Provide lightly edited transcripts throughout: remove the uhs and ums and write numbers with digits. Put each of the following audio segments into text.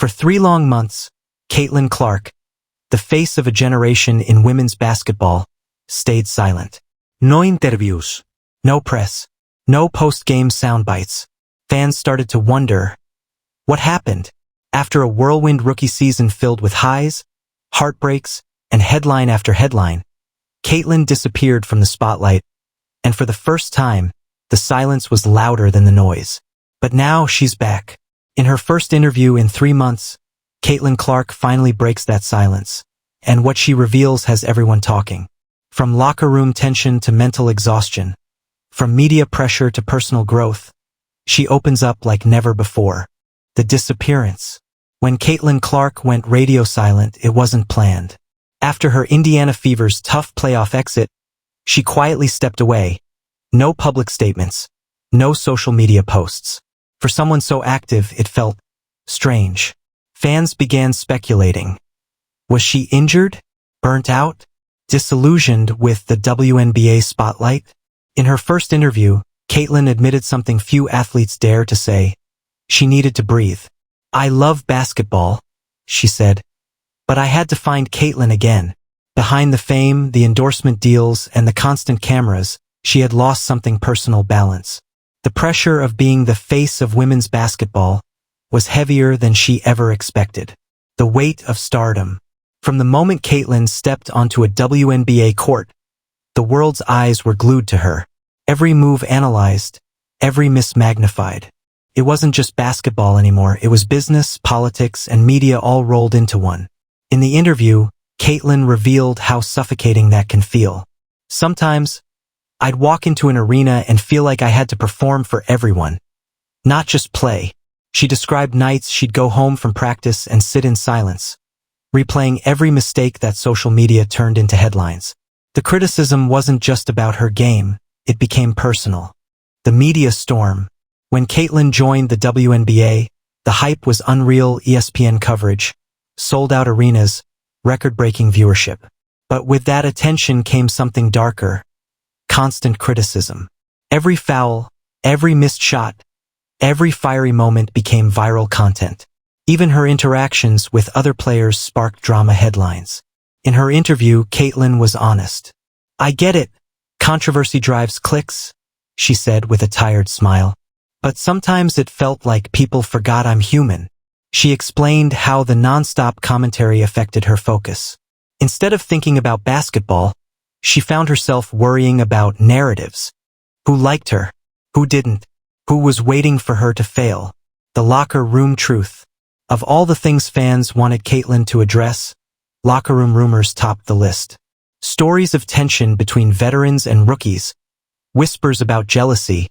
For 3 long months, Caitlin Clark, the face of a generation in women's basketball, stayed silent. No interviews, no press, no post-game soundbites. Fans started to wonder, what happened? After a whirlwind rookie season filled with highs, heartbreaks, and headline after headline, Caitlin disappeared from the spotlight, and for the first time, the silence was louder than the noise. But now she's back. In her first interview in 3 months, Caitlin Clark finally breaks that silence, and what she reveals has everyone talking. From locker room tension to mental exhaustion, from media pressure to personal growth, she opens up like never before. The disappearance. When Caitlin Clark went radio silent, it wasn't planned. After her Indiana Fever's tough playoff exit, she quietly stepped away. No public statements, no social media posts. For someone so active, it felt strange. Fans began speculating. Was she injured? Burnt out? Disillusioned with the WNBA spotlight? In her first interview, Caitlin admitted something few athletes dare to say. She needed to breathe. I love basketball, she said. But I had to find Caitlin again. Behind the fame, the endorsement deals, and the constant cameras, she had lost something: personal balance. The pressure of being the face of women's basketball was heavier than she ever expected. The weight of stardom. From the moment Caitlin stepped onto a WNBA court, the world's eyes were glued to her. Every move analyzed, every miss magnified. It wasn't just basketball anymore, it was business, politics, and media all rolled into one. In the interview, Caitlin revealed how suffocating that can feel. Sometimes, I'd walk into an arena and feel like I had to perform for everyone, not just play. She described nights she'd go home from practice and sit in silence, replaying every mistake that social media turned into headlines. The criticism wasn't just about her game, it became personal. The media storm. When Caitlin joined the WNBA, the hype was unreal: ESPN coverage, sold-out arenas, record-breaking viewership. But with that attention came something darker: constant criticism. Every foul, every missed shot, every fiery moment became viral content. Even her interactions with other players sparked drama headlines. In her interview, Caitlin was honest. I get it. Controversy drives clicks, she said with a tired smile. But sometimes it felt like people forgot I'm human. She explained how the non-stop commentary affected her focus. Instead of thinking about basketball, she found herself worrying about narratives. Who liked her? Who didn't? Who was waiting for her to fail? The locker room truth. Of all the things fans wanted Caitlin to address, locker room rumors topped the list. Stories of tension between veterans and rookies, whispers about jealousy,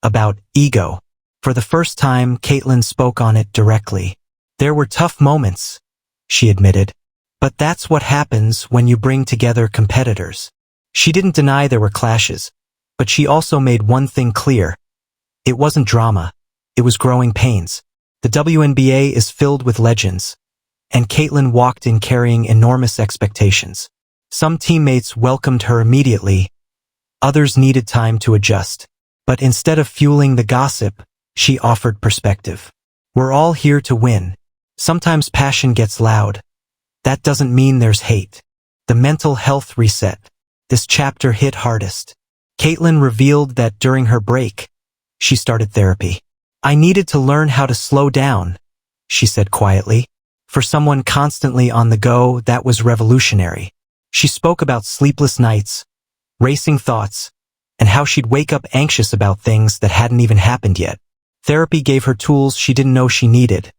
about ego. For the first time, Caitlin spoke on it directly. There were tough moments, she admitted. But that's what happens when you bring together competitors. She didn't deny there were clashes, but she also made one thing clear. It wasn't drama, it was growing pains. The WNBA is filled with legends, and Caitlin walked in carrying enormous expectations. Some teammates welcomed her immediately, others needed time to adjust. But instead of fueling the gossip, she offered perspective. We're all here to win. Sometimes passion gets loud. That doesn't mean there's hate. The mental health reset. This chapter hit hardest. Caitlin revealed that during her break, she started therapy. I needed to learn how to slow down, she said quietly. For someone constantly on the go, that was revolutionary. She spoke about sleepless nights, racing thoughts, and how she'd wake up anxious about things that hadn't even happened yet. Therapy gave her tools she didn't know she needed,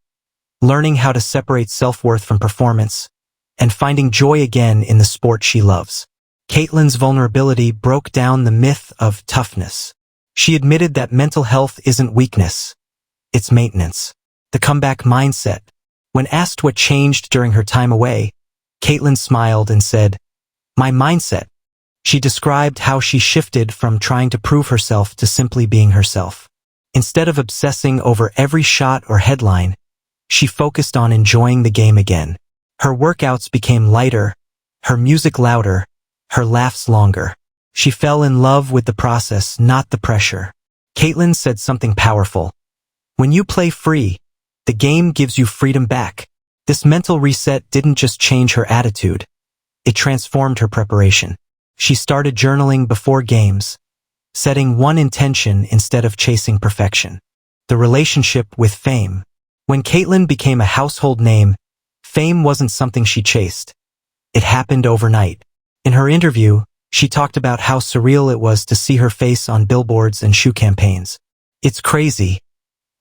learning how to separate self-worth from performance, and finding joy again in the sport she loves. Caitlin's vulnerability broke down the myth of toughness. She admitted that mental health isn't weakness, it's maintenance. The comeback mindset. When asked what changed during her time away, Caitlin smiled and said, "My mindset." She described how she shifted from trying to prove herself to simply being herself. Instead of obsessing over every shot or headline, she focused on enjoying the game again. Her workouts became lighter, her music louder, her laughs longer. She fell in love with the process, not the pressure. Caitlin said something powerful. When you play free, The game gives you freedom back. This mental reset didn't just change her attitude. It transformed her preparation. She started journaling before games, setting one intention instead of chasing perfection. The relationship with fame. When Caitlin became a household name, fame wasn't something she chased. It happened overnight. In her interview, she talked about how surreal it was to see her face on billboards and shoe campaigns. "It's crazy.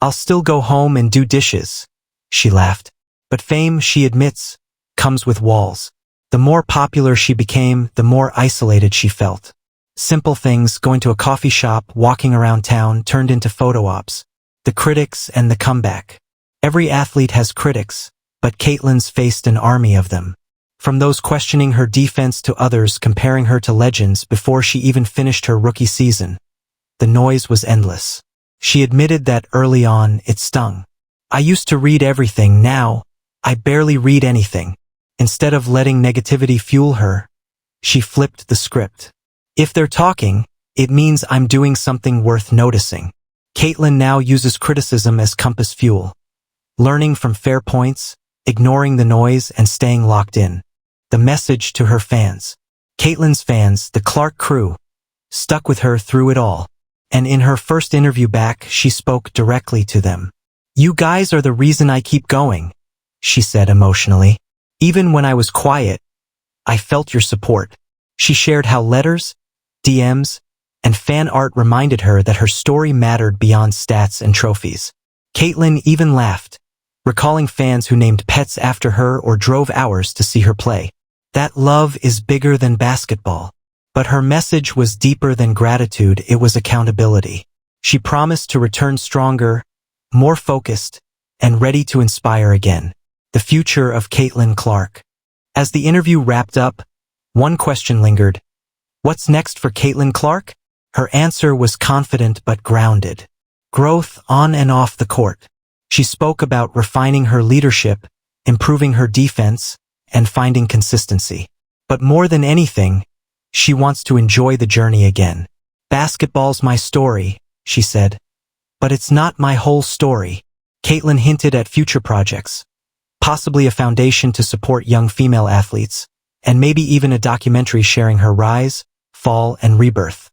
I'll still go home and do dishes," she laughed. But fame, she admits, comes with walls. The more popular she became, the more isolated she felt. Simple things, going to a coffee shop, walking around town, turned into photo ops. The critics and the comeback. Every athlete has critics, but Caitlin's faced an army of them. From those questioning her defense to others comparing her to legends before she even finished her rookie season. The noise was endless. She admitted that early on, it stung. "I used to read everything, now, I barely read anything." Instead of letting negativity fuel her, she flipped the script. "If they're talking, it means I'm doing something worth noticing." Caitlin now uses criticism as compass fuel. Learning from fair points, ignoring the noise, and staying locked in. The message to her fans. Caitlin's fans, the Clark crew, stuck with her through it all. And in her first interview back, she spoke directly to them. "You guys are the reason I keep going," she said emotionally. "Even when I was quiet, I felt your support." She shared how letters, DMs, and fan art reminded her that her story mattered beyond stats and trophies. Caitlin even laughed, recalling fans who named pets after her or drove hours to see her play. That love is bigger than basketball. But her message was deeper than gratitude, it was accountability. She promised to return stronger, more focused, and ready to inspire again. The future of Caitlin Clark. As the interview wrapped up, one question lingered. What's next for Caitlin Clark? Her answer was confident but grounded. Growth on and off the court. She spoke about refining her leadership, improving her defense, and finding consistency. But more than anything, she wants to enjoy the journey again. "Basketball's my story," she said. "But it's not my whole story." Caitlin hinted at future projects, possibly a foundation to support young female athletes, and maybe even a documentary sharing her rise, fall, and rebirth.